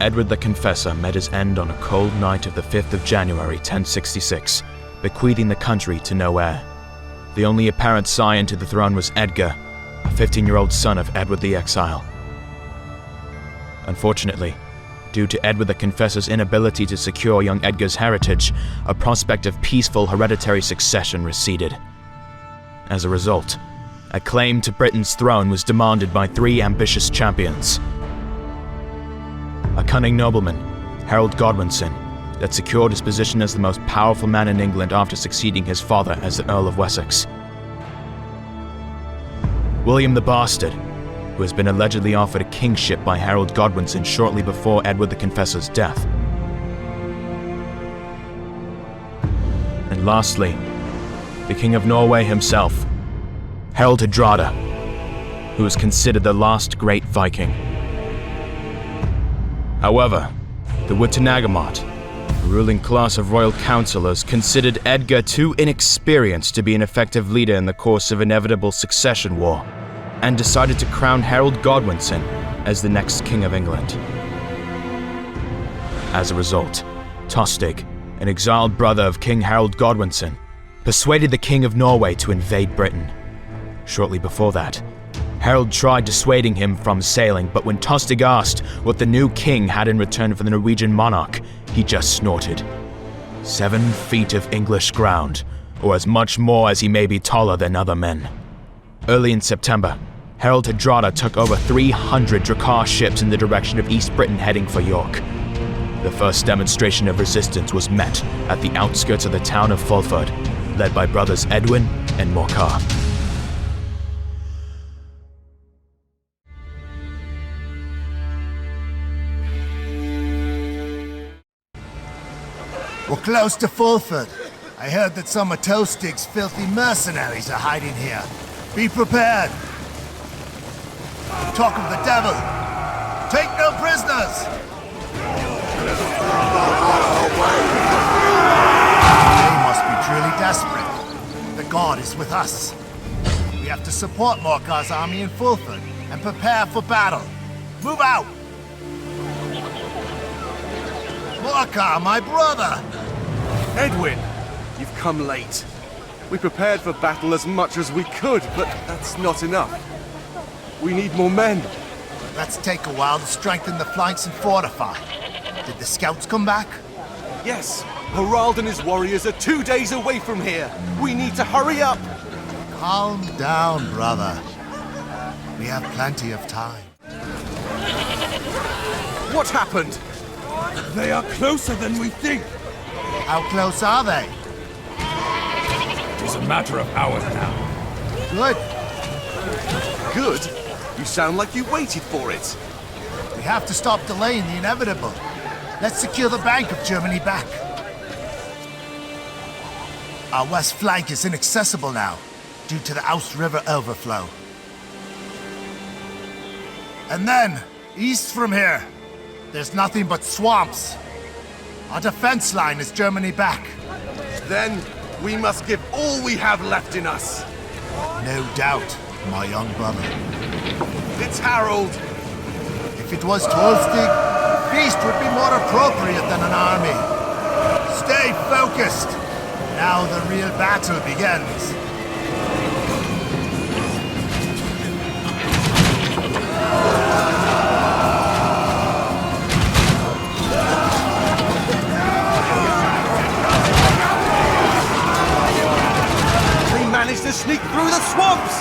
Edward the Confessor met his end on a cold night of the 5th of January 1066, bequeathing the country to no heir. The only apparent scion to the throne was Edgar, a 15-year-old son of Edward the Exile. Unfortunately, due to Edward the Confessor's inability to secure young Edgar's heritage, a prospect of peaceful hereditary succession receded. As a result, a claim to Britain's throne was demanded by 3 ambitious champions. A cunning nobleman, Harold Godwinson, that secured his position as the most powerful man in England after succeeding his father as the Earl of Wessex. William the Bastard, who has been allegedly offered a kingship by Harold Godwinson shortly before Edward the Confessor's death. And lastly, the King of Norway himself, Harald Hardrada, who is considered the last great Viking. However, the Witenagemot, the ruling class of royal councillors, considered Edgar too inexperienced to be an effective leader in the course of inevitable succession war, and decided to crown Harold Godwinson as the next King of England. As a result, Tostig, an exiled brother of King Harold Godwinson, persuaded the King of Norway to invade Britain. Shortly before that, Harold tried dissuading him from sailing, but when Tostig asked what the new king had in return for the Norwegian monarch, he just snorted. 7 feet of English ground, or as much more as he may be taller than other men. Early in September, Harald Hardrada took over 300 Drakkar ships in the direction of East Britain heading for York. The first demonstration of resistance was met at the outskirts of the town of Fulford, led by brothers Edwin and Morcar. We're close to Fulford. I heard that some of Tostig's filthy mercenaries are hiding here. Be prepared. Talk of the devil. Take no prisoners. They must be truly desperate. The god is with us. We have to support Morcar's army in Fulford and prepare for battle. Move out! Morcar, my brother! Edwin, you've come late. We prepared for battle as much as we could, but that's not enough. We need more men. Let's take a while to strengthen the flanks and fortify. Did the scouts come back? Yes, Harald and his warriors are 2 days away from here. We need to hurry up. Calm down, brother. We have plenty of time. What happened? They are closer than we think. How close are they? It is a matter of hours now. Good. Good? You sound like you waited for it. We have to stop delaying the inevitable. Let's secure the bank of Germany back. Our west flank is inaccessible now, due to the Ouse River overflow. And then, east from here, there's nothing but swamps. Our defense line is Germany back. Then, we must give all we have left in us. No doubt, my young brother. It's Harold. If it was Tostig, a feast would be more appropriate than an army. Stay focused. Now the real battle begins. They managed to sneak through the swamps!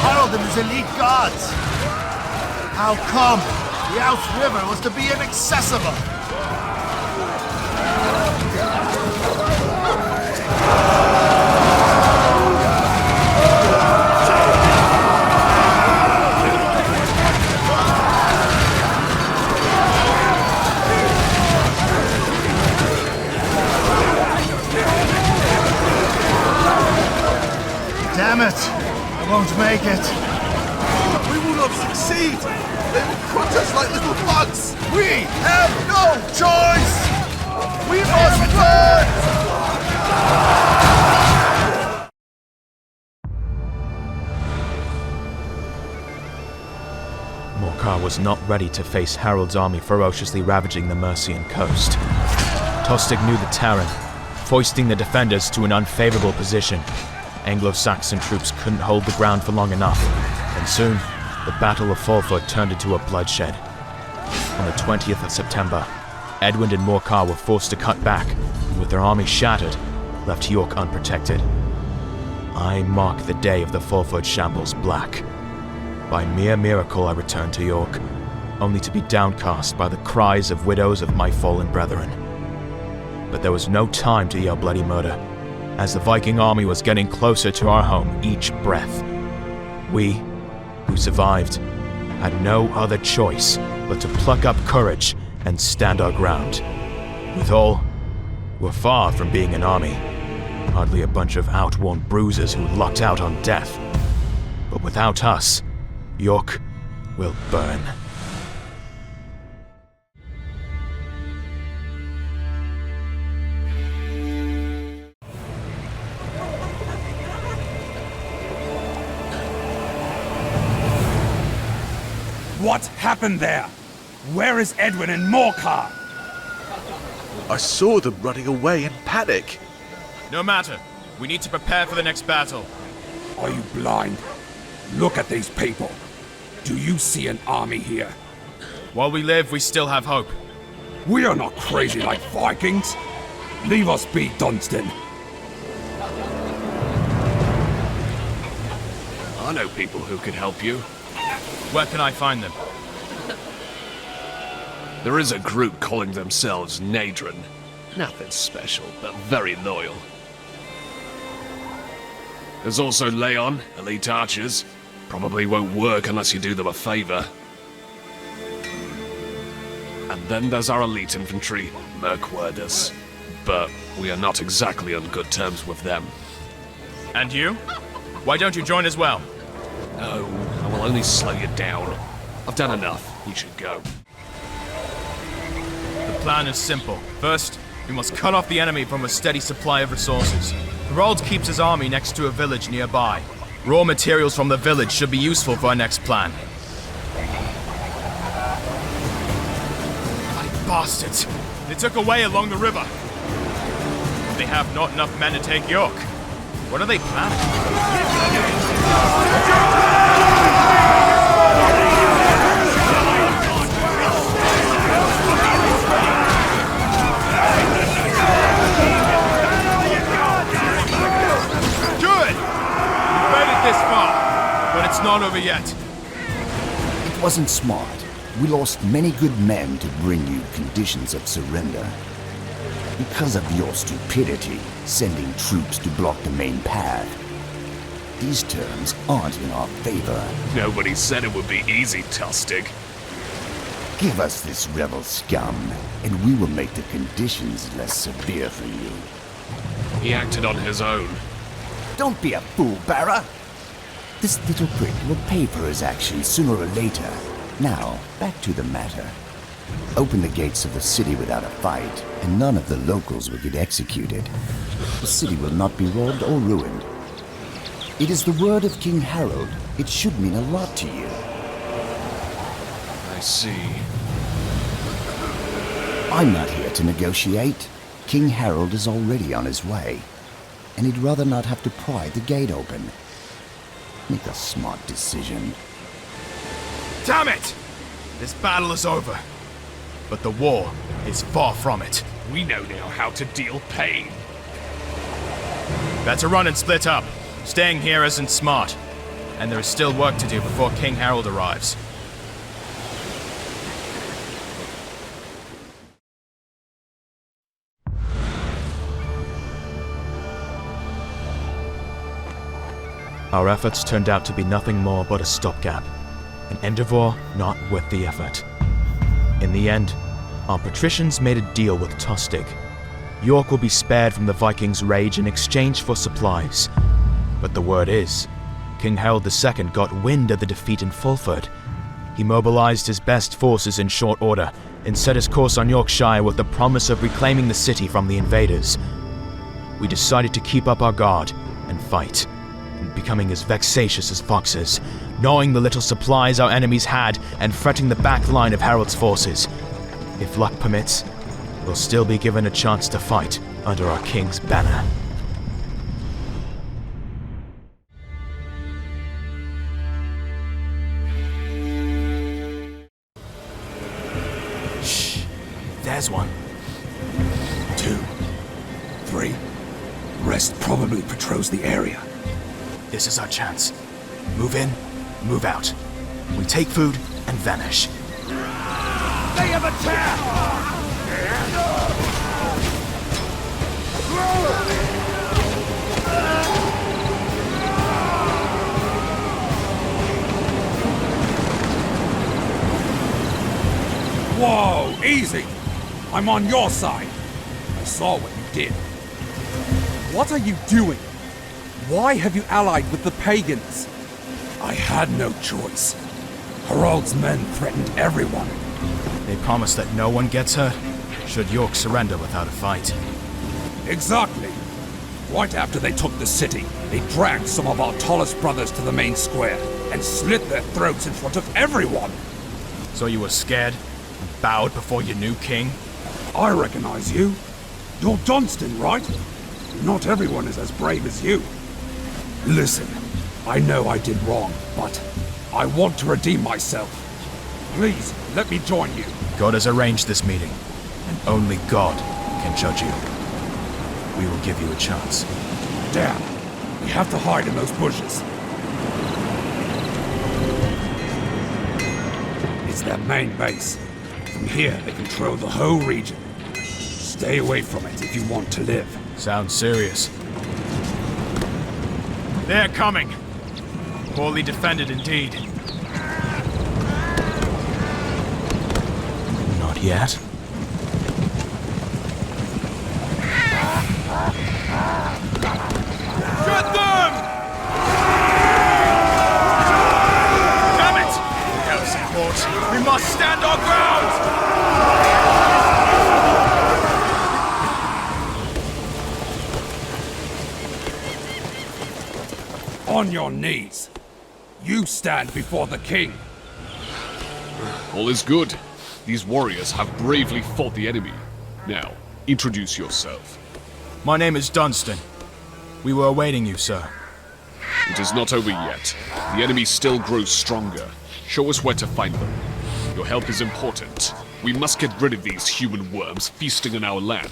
Harold and his elite guards. How come the Ouse River was to be inaccessible? Damn it! I won't make it. We will not succeed! They will crush us like little bugs! We have no choice! We must run! was not ready to face Harold's army ferociously ravaging the Mercian coast. Tostig knew the terrain, foisting the defenders to an unfavorable position. Anglo-Saxon troops couldn't hold the ground for long enough, and soon, the Battle of Fulford turned into a bloodshed. On the 20th of September, Edwin and Morcar were forced to cut back, and with their army shattered, left York unprotected. I mark the day of the Fulford shambles black. By mere miracle I returned to York, only to be downcast by the cries of widows of my fallen brethren. But there was no time to yell bloody murder, as the Viking army was getting closer to our home each breath. We, who survived, had no other choice but to pluck up courage and stand our ground. Withal, we're far from being an army, hardly a bunch of outworn bruisers who lucked out on death. But without us, York will burn. What happened there? Where is Edwin and Morcar? I saw them running away in panic. No matter. We need to prepare for the next battle. Are you blind? Look at these people. Do you see an army here? While we live, we still have hope. We are not crazy like Vikings. Leave us be, Dunstan. I know people who could help you. Where can I find them? There is a group calling themselves Nadrin. Nothing special, but very loyal. There's also Leon, elite archers. Probably won't work unless you do them a favor. And then there's our elite infantry, Merkwerders. But we are not exactly on good terms with them. And you? Why don't you join as well? No, I will only slow you down. I've done enough. You should go. The plan is simple. First, we must cut off the enemy from a steady supply of resources. Harold keeps his army next to a village nearby. Raw materials from the village should be useful for our next plan. Bloody bastards! They took away along the river. They have not enough men to take York. What are they planning? This far, but it's not over yet. It wasn't smart. We lost many good men to bring you conditions of surrender. Because of your stupidity, sending troops to block the main path. These terms aren't in our favor. Nobody said it would be easy, Tostig. Give us this rebel scum, and we will make the conditions less severe for you. He acted on his own. Don't be a fool, Barra! This little prick will pay for his actions sooner or later. Now, back to the matter. Open the gates of the city without a fight, and none of the locals will get executed. The city will not be robbed or ruined. It is the word of King Harold. It should mean a lot to you. I see. I'm not here to negotiate. King Harold is already on his way, and he'd rather not have to pry the gate open. Make a smart decision. Damn it! This battle is over. But the war is far from it. We know now how to deal pain. Better run and split up. Staying here isn't smart. And there is still work to do before King Harold arrives. Our efforts turned out to be nothing more but a stopgap, an endeavor not worth the effort. In the end, our patricians made a deal with Tostig. York will be spared from the Vikings' rage in exchange for supplies. But the word is, King Harold II got wind of the defeat in Fulford. He mobilized his best forces in short order and set his course on Yorkshire with the promise of reclaiming the city from the invaders. We decided to keep up our guard and fight. and becoming as vexatious as foxes, gnawing the little supplies our enemies had and fretting the back line of Harold's forces. If luck permits, we'll still be given a chance to fight under our king's banner. Shh, there's one. 2, 3. Rest probably patrols the area. This is our chance. Move in, move out. We take food and vanish. They have attacked! Whoa, easy! I'm on your side. I saw what you did. What are you doing? Why have you allied with the pagans? I had no choice. Harold's men threatened everyone. They promise that no one gets hurt should York surrender without a fight. Exactly. Right after they took the city, they dragged some of our tallest brothers to the main square and slit their throats in front of everyone. So you were scared and bowed before your new king? I recognize you. You're Dunstan, right? Not everyone is as brave as you. Listen, I know I did wrong, but I want to redeem myself. Please, let me join you. God has arranged this meeting, and only God can judge you. We will give you a chance. Damn, we have to hide in those bushes. It's their main base. From here, they control the whole region. Stay away from it if you want to live. Sounds serious. They're coming! Poorly defended indeed. Not yet. Shoot them! Damn it! No support. We must stand our ground! On your knees. You stand before the king. All is good. These warriors have bravely fought the enemy. Now, introduce yourself. My name is Dunstan. We were awaiting you, sir. It is not over yet. The enemy still grows stronger. Show us where to find them. Your help is important. We must get rid of these human worms feasting on our land.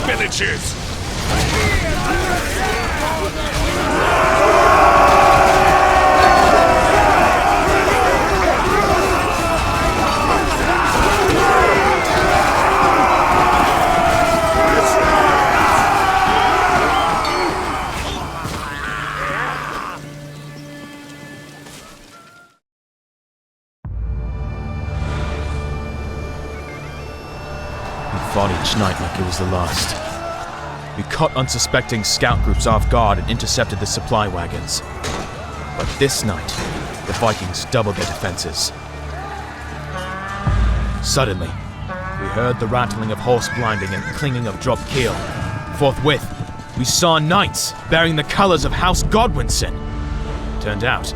Villages! Fought each night like it was the last. We caught unsuspecting scout groups off guard and intercepted the supply wagons. But this night, the Vikings doubled their defenses. Suddenly, we heard the rattling of horse blinding and clinging of dropped keel. Forthwith, we saw knights bearing the colours of House Godwinson. Turned out,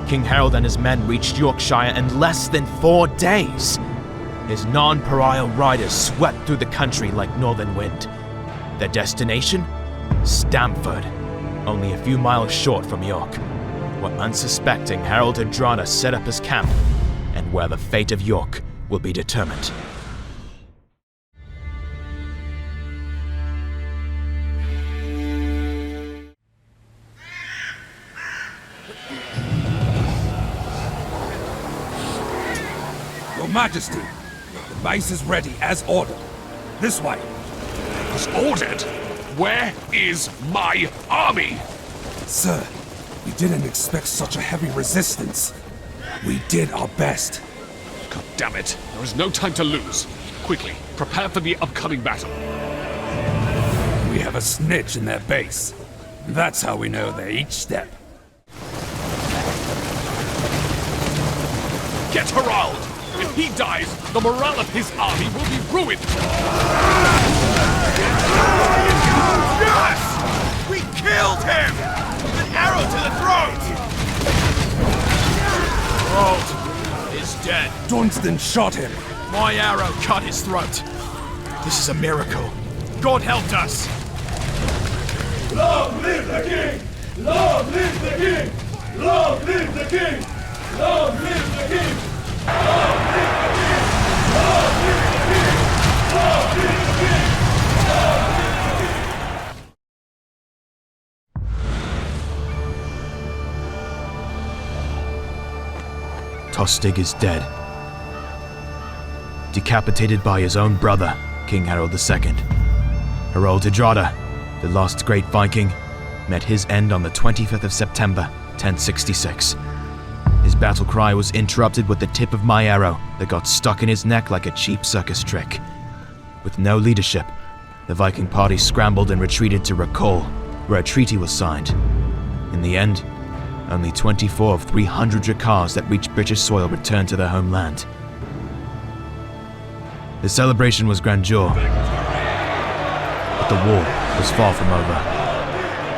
King Harold and his men reached Yorkshire in less than 4 days. His non-pariah riders swept through the country like northern wind. Their destination? Stamford, only a few miles short from York, where unsuspecting Harold had drawn to set up his camp, and where the fate of York will be determined. Your Majesty, the base is ready as ordered. This way. As ordered? Where is my army? Sir, we didn't expect such a heavy resistance. We did our best. God damn it! There is no time to lose. Quickly, prepare for the upcoming battle. We have a snitch in their base. That's how we know they're each step. Get Harald! If he dies, the morale of his army will be ruined! Yes! We killed him! An arrow to the throat! Harald is dead. Dunstan shot him. My arrow cut his throat. This is a miracle. God helped us. Long live the king! Long live the king! Long live the king! Long live the king! Long live the king! Long live the king! Long live the king! Long live the king! Tostig is dead. Decapitated by his own brother, King Harold II. Harald Hardrada, the last great Viking, met his end on the 25th of September, 1066. His battle cry was interrupted with the tip of my arrow that got stuck in his neck like a cheap circus trick. With no leadership, the Viking party scrambled and retreated to Rakol, where a treaty was signed. In the end, only 24 of 300 Drakars that reached British soil returned to their homeland. The celebration was grandeur, but the war was far from over.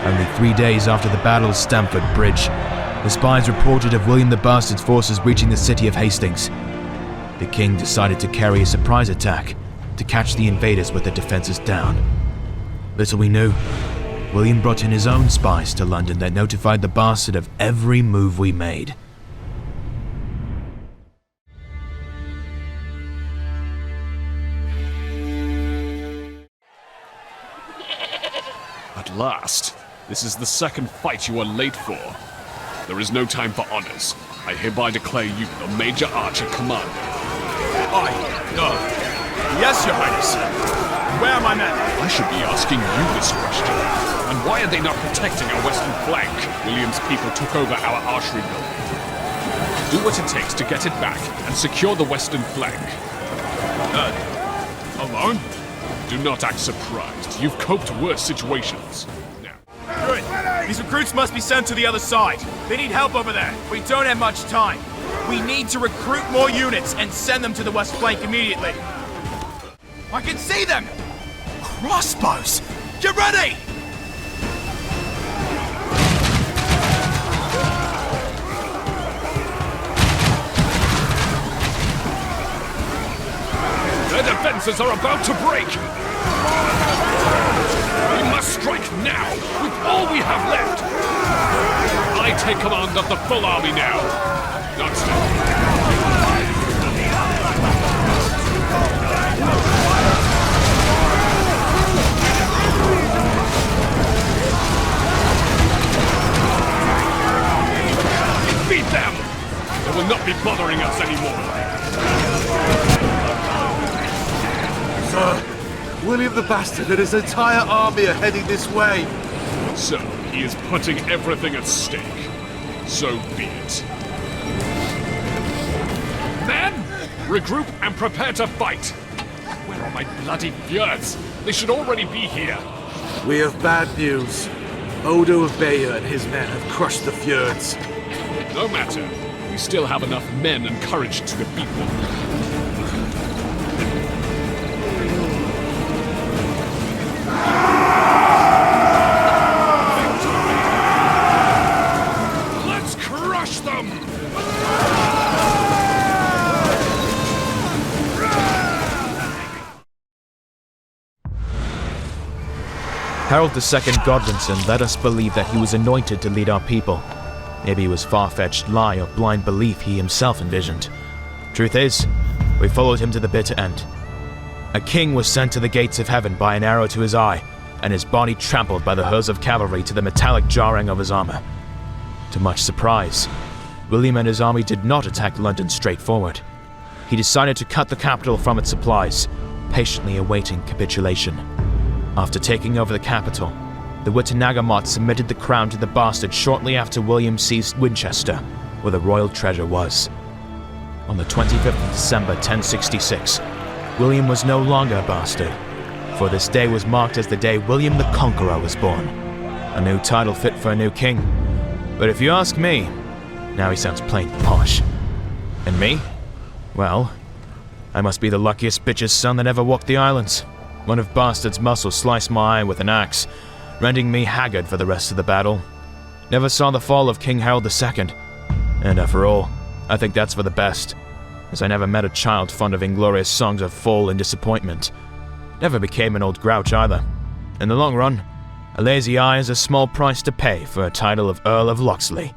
Only 3 days after the Battle of Stamford Bridge, the spies reported of William the Bastard's forces reaching the city of Hastings. The king decided to carry a surprise attack to catch the invaders with their defenses down. Little we knew, William brought in his own spies to London that notified the Bastard of every move we made. At last, this is the second fight you are late for. There is no time for honors. I hereby declare you the Major Archer Commander. Yes, Your Highness. Where are my men? I should be asking you this question. And why are they not protecting our western flank? William's people took over our archery building. Do what it takes to get it back and secure the western flank. Alone? Do not act surprised. You've coped worse situations. Now, Good. These recruits must be sent to the other side. They need help over there. We don't have much time. We need to recruit more units and send them to the west flank immediately. I can see them! Crossbows! Get ready! their defenses are about to break! We must strike now, with all we have left! I take command of the full army now. Dunstan. Beat them! They will not be bothering us anymore. Sir, William the Bastard and his entire army are heading this way. So, he is putting everything at stake. So be it. Men, regroup and prepare to fight. Where are my bloody Fjerds? They should already be here. We have bad news. Odo of Bayeux and his men have crushed the Fjerds. No matter. We still have enough men and courage to defeat them. Harold II Godwinson led us believe that he was anointed to lead our people. Maybe it was far-fetched lie or blind belief he himself envisioned. Truth is, we followed him to the bitter end. A king was sent to the gates of heaven by an arrow to his eye, and his body trampled by the hoofs of cavalry to the metallic jarring of his armor. To much surprise, William and his army did not attack London straightforward. He decided to cut the capital from its supplies, patiently awaiting capitulation. After taking over the capital, the Witenagemot submitted the crown to the bastard shortly after William seized Winchester, where the royal treasure was. On the 25th of December 1066, William was no longer a bastard, for this day was marked as the day William the Conqueror was born. A new title fit for a new king. But if you ask me, now he sounds plain posh. And me? Well, I must be the luckiest bitch's son that ever walked the islands. One of Bastard's muscles sliced my eye with an axe, rendering me haggard for the rest of the battle. Never saw the fall of King Harold II, and after all, I think that's for the best, as I never met a child fond of inglorious songs of fall and disappointment. Never became an old grouch either. In the long run, a lazy eye is a small price to pay for a title of Earl of Locksley.